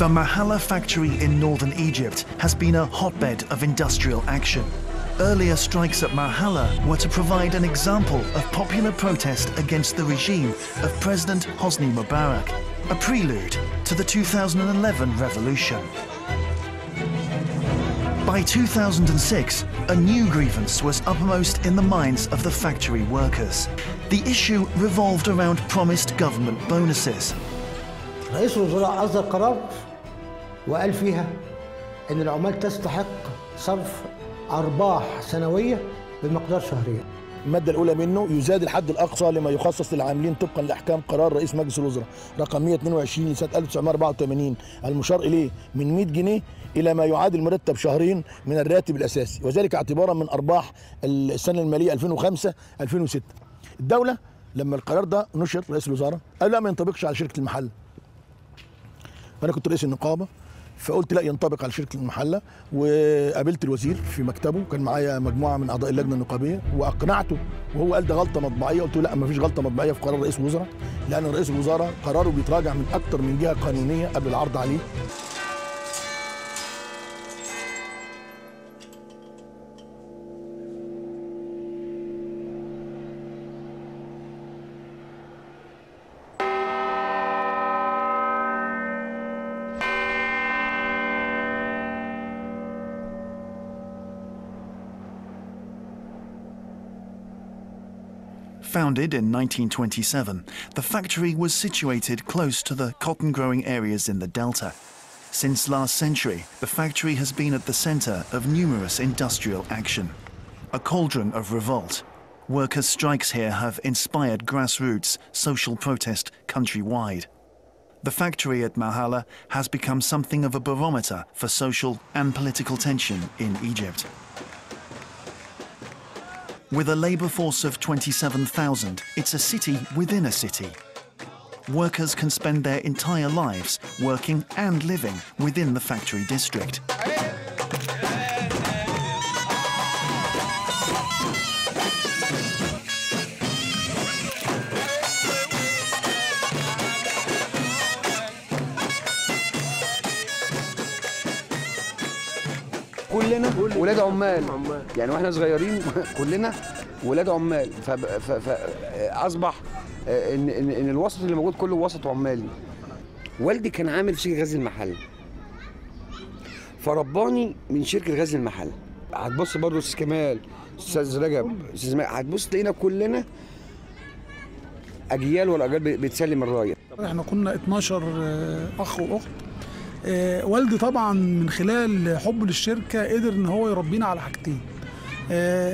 The Mahalla factory in northern Egypt has been a hotbed of industrial action. Earlier strikes at Mahalla were to provide an example of popular protest against the regime of President Hosni Mubarak, a prelude to the 2011 revolution. By 2006, a new grievance was uppermost in the minds of the factory workers. The issue revolved around promised government bonuses. رئيس الوزراء أصدر قرار وقال فيها إن العمال تستحق صرف أرباح سنوية بمقدار شهرية. المادة الأولى منه يزاد الحد الأقصى لما يخصص للعاملين طبقا لأحكام قرار رئيس مجلس الوزراء رقم 122 سنة 1984 المشار إليه من 100 جنيه إلى ما يعادل مرتب شهرين من الراتب الأساسي، وذلك اعتبارا من أرباح السنة المالية 2005-2006. الدولة لما القرار ده نشر رئيس الوزراء قال لا ما ينطبقش على شركة المحل. فأنا كنت رئيس النقابة فقلت لا ينطبق على شركة المحلة، وقابلت الوزير في مكتبه، كان معايا مجموعة من أعضاء اللجنة النقابية وأقنعته، وهو قال ده غلطة مطبعية. قلت له لا ما فيش غلطة مطبعية في قرار رئيس الوزراء، لأن رئيس الوزراء قراره بيتراجع من أكثر من جهة قانونية قبل العرض عليه. Founded in 1927, the factory was situated close to the cotton-growing areas in the Delta. Since last century, the factory has been at the center of numerous industrial action. A cauldron of revolt. Workers' strikes here have inspired grassroots social protest countrywide. The factory at Mahalla has become something of a barometer for social and political tension in Egypt. With a labour force of 27,000, it's a city within a city. Workers can spend their entire lives working and living within the factory district. كلنا ولاد عمال، يعني واحنا صغيرين كلنا ولاد عمال، فاصبح ان الوسط اللي موجود كله وسط عمالي. والدي كان عامل في شركه غزل المحل، فرباني من شركه غزل المحل. هتبص برضه استاذ كمال، استاذ رجب، استاذ هتبص تلاقينا كلنا اجيال ورا اجيال بتسلم الرايه. احنا كنا 12 اخ واخت. والدي طبعا من خلال حبه للشركه قدر ان هو يربينا على حاجتين: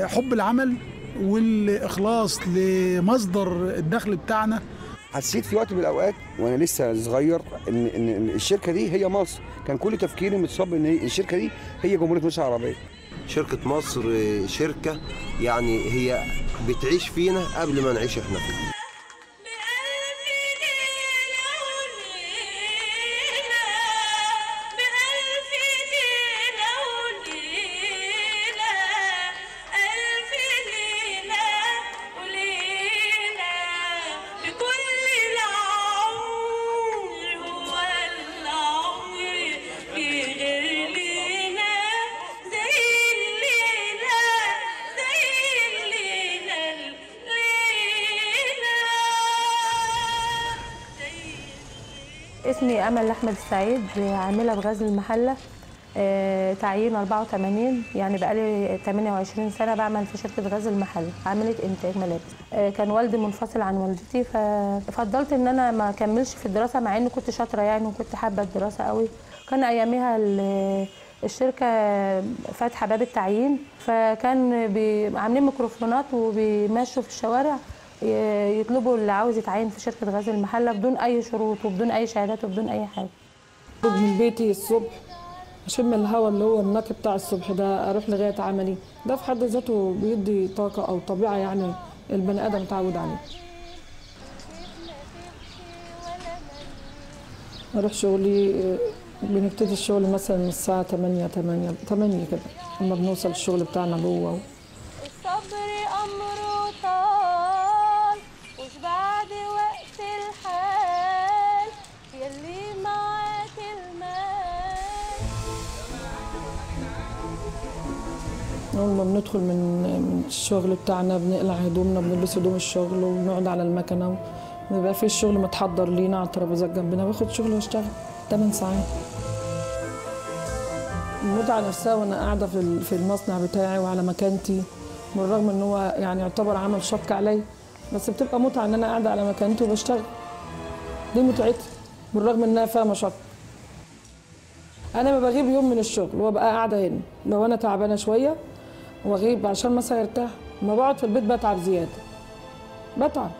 حب العمل والاخلاص لمصدر الدخل بتاعنا. حسيت في وقت من الاوقات وانا لسه صغير ان الشركه دي هي مصر، كان كل تفكيري متصاب ان الشركه دي هي جمهوريه مصر العربيه. شركه مصر شركه يعني هي بتعيش فينا قبل ما نعيش احنا فيها. اسمي أمل أحمد السعيد، عاملة بغزل المحلة، تعيين 84، يعني بقالي 28 سنة بعمل في شركة غزل المحلة، عاملة إنتاج ملابس. كان والدي منفصل عن والدتي، ففضلت إن أنا ما أكملش في الدراسة مع إني كنت شاطرة يعني وكنت حابة الدراسة قوي. كان أيامها الشركة فاتحة باب التعيين، فكان عاملين ميكروفونات وبيمشوا في الشوارع يطلبوا اللي عاوز يتعين في شركة غزل المحلة بدون أي شروط وبدون أي شهادات وبدون أي حاجة. من بيتي الصبح أشم الهواء اللي هو النقي بتاع الصبح ده، أروح لغاية عملي، ده في حد ذاته بيدي طاقة أو طبيعة يعني البني آدم متعود عليه. أروح شغلي، بنبتدي الشغل مثلا من الساعة 8 كده، أما بنوصل الشغل بتاعنا جوه. الصبر أمره طال وش بعد وقت الحال يلي معاك المال. أول ما بندخل من الشغل بتاعنا بنقلع هدومنا، بنلبس هدوم الشغل وبنقعد على المكنة، بيبقى في الشغل متحضر لينا على الترابيزات جنبنا، باخد شغل واشتغل 8 ساعات. المتعة نفسها وأنا قاعدة في المصنع بتاعي وعلى مكانتي، بالرغم إن هو يعني يعتبر عمل شق عليا، بس بتبقى متعة إن أنا قاعدة على مكانتي وبشتغل. دي متعتي بالرغم إنها فيها مشقة. أنا ما بغيب يوم من الشغل وبقى قاعدة هنا، لو أنا تعبانة شوية واغيب عشان مثلا ارتاح، ما بقعد في البيت بتعب زياده، بتعب،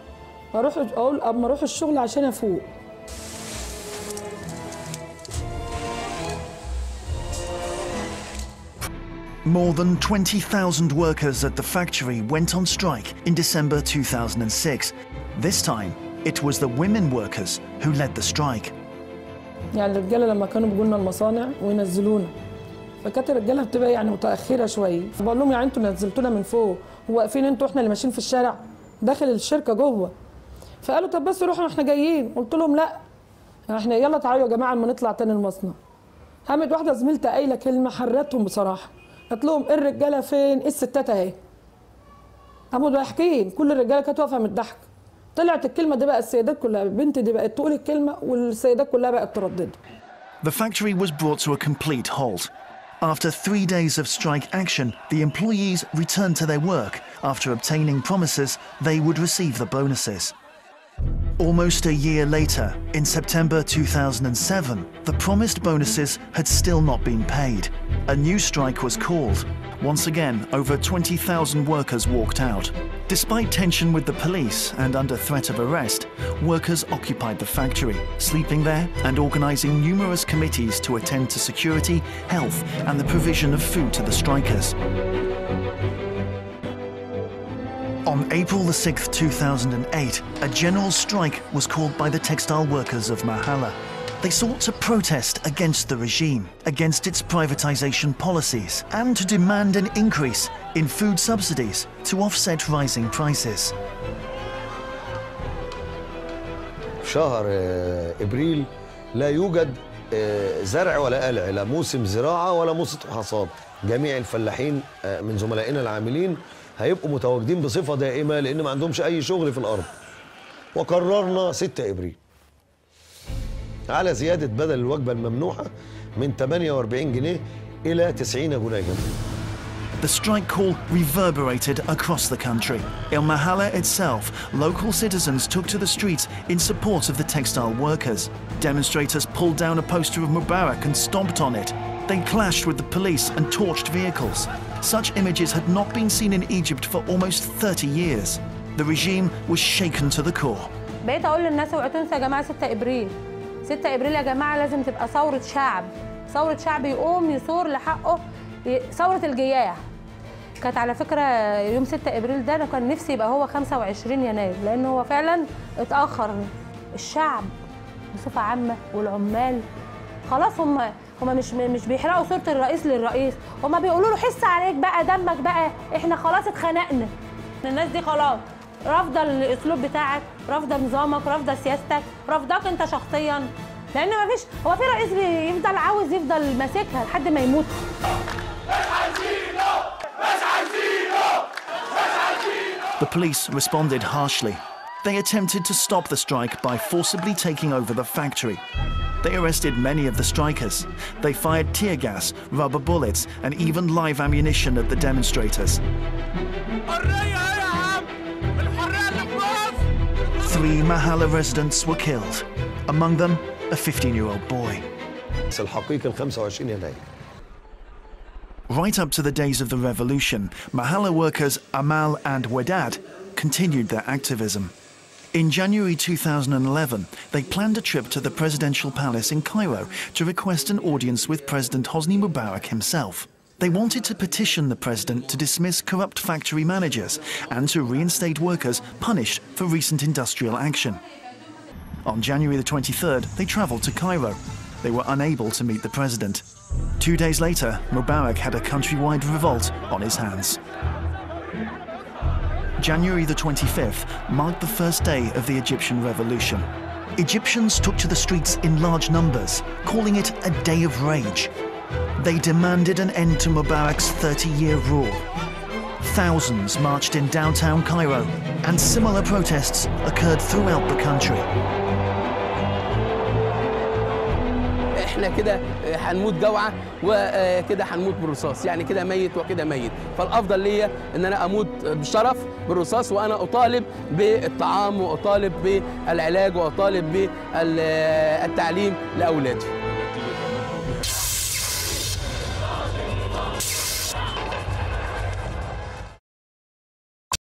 اقول اما اروح الشغل عشان افوق. More than 20,000 workers at the factory went on strike in December 2006. This time, it was the women workers who led the strike. يعني الرجاله لما كانوا بيجوا لنا المصانع وينزلونا، فكانت الرجاله بتبقى يعني متاخره شويه، فبقول لهم يعني انتوا نزلتونا من فوق وواقفين انتوا احنا اللي ماشيين في الشارع داخل الشركه جوه. فقالوا طب بس روحوا احنا جايين، قلت لهم لا احنا يلا تعالوا يا جماعه اما نطلع تاني المصنع. قامت واحده زميلتي قايله كلمه حرتهم بصراحه، قالت لهم الرجاله فين؟ الستات اهي. قاموا ضاحكين، كل الرجاله كانت واقفه من الضحك. طلعت الكلمه دي بقى السيدات كلها، بنتي دي بقت تقول الكلمه والسيدات كلها بقت تردد. The factory was brought to a complete halt. After 3 days of strike action, the employees returned to their work after obtaining promises they would receive the bonuses. Almost a year later, in September 2007, the promised bonuses had still not been paid. A new strike was called. Once again, over 20,000 workers walked out. Despite tension with the police and under threat of arrest, workers occupied the factory, sleeping there and organising numerous committees to attend to security, health and the provision of food to the strikers. On April the 6th, 2008, a general strike was called by the textile workers of Mahala. They sought to protest against the regime, against its privatization policies, and to demand an increase in food subsidies to offset rising prices. شهر إبريل لا يوجد زرع ولا قلع، لا موسم زراعة ولا موسم حصاد. جميع الفلاحين من زملائنا العاملين هيبقوا متواجدين بصفة دائمة لأن ما عندهمش أي شغل في الأرض. وقررنا 6 إبريل على زيادة بدل الوجبة الممنوحة من 48 جنيه إلى 90 جنيه. The strike call reverberated across the country. In Mahala itself, local citizens took to the streets in support of the textile workers. Demonstrators pulled down a poster of Mubarak and stomped on it. They clashed with the police and torched vehicles. Such images had not been seen in Egypt for almost 30 years. The regime was shaken to the core. بقيت اقول للناس اوعوا تنسوا يا جماعه 6 ابريل. 6 ابريل يا جماعه لازم تبقى ثوره شعب. ثوره شعب يقوم يثور لحقه، ثوره الجياع. كانت على فكره يوم 6 ابريل ده انا كان نفسي يبقى هو 25 يناير، لان هو فعلا اتاخر. الشعب بصفه عامه والعمال خلاص هم مش بيحرقوا صوره الرئيس للرئيس، هم بيقولوا له حس عليك بقى دمك بقى، احنا خلاص اتخنقنا. الناس دي خلاص رافضه الاسلوب بتاعك، رافضه نظامك، رافضه سياستك، رافضاك انت شخصيا، لان ما فيش هو في رئيس بيفضل عاوز يفضل ماسكها لحد ما يموت. The police responded harshly. They attempted to stop the strike by forcibly taking over the factory. They arrested many of the strikers. They fired tear gas, rubber bullets, and even live ammunition at the demonstrators. 3 Mahala residents were killed, among them a 15-year-old boy. الحقيقي 25 يناير. Right up to the days of the revolution, Mahala workers Amal and Wedad continued their activism. In January 2011, they planned a trip to the presidential palace in Cairo to request an audience with President Hosni Mubarak himself. They wanted to petition the president to dismiss corrupt factory managers and to reinstate workers punished for recent industrial action. On January the 23rd, they travelled to Cairo. They were unable to meet the president. 2 days later, Mubarak had a countrywide revolt on his hands. January the 25th marked the first day of the Egyptian revolution. Egyptians took to the streets in large numbers, calling it a day of rage. They demanded an end to Mubarak's 30-year rule. Thousands marched in downtown Cairo, and similar protests occurred throughout the country. احنا كده هنموت جوعة وكده هنموت بالرصاص، يعني كده ميت وكده ميت، فالافضل ليا ان انا اموت بشرف بالرصاص، وانا اطالب بالطعام واطالب بالعلاج واطالب بالتعليم لاولادي.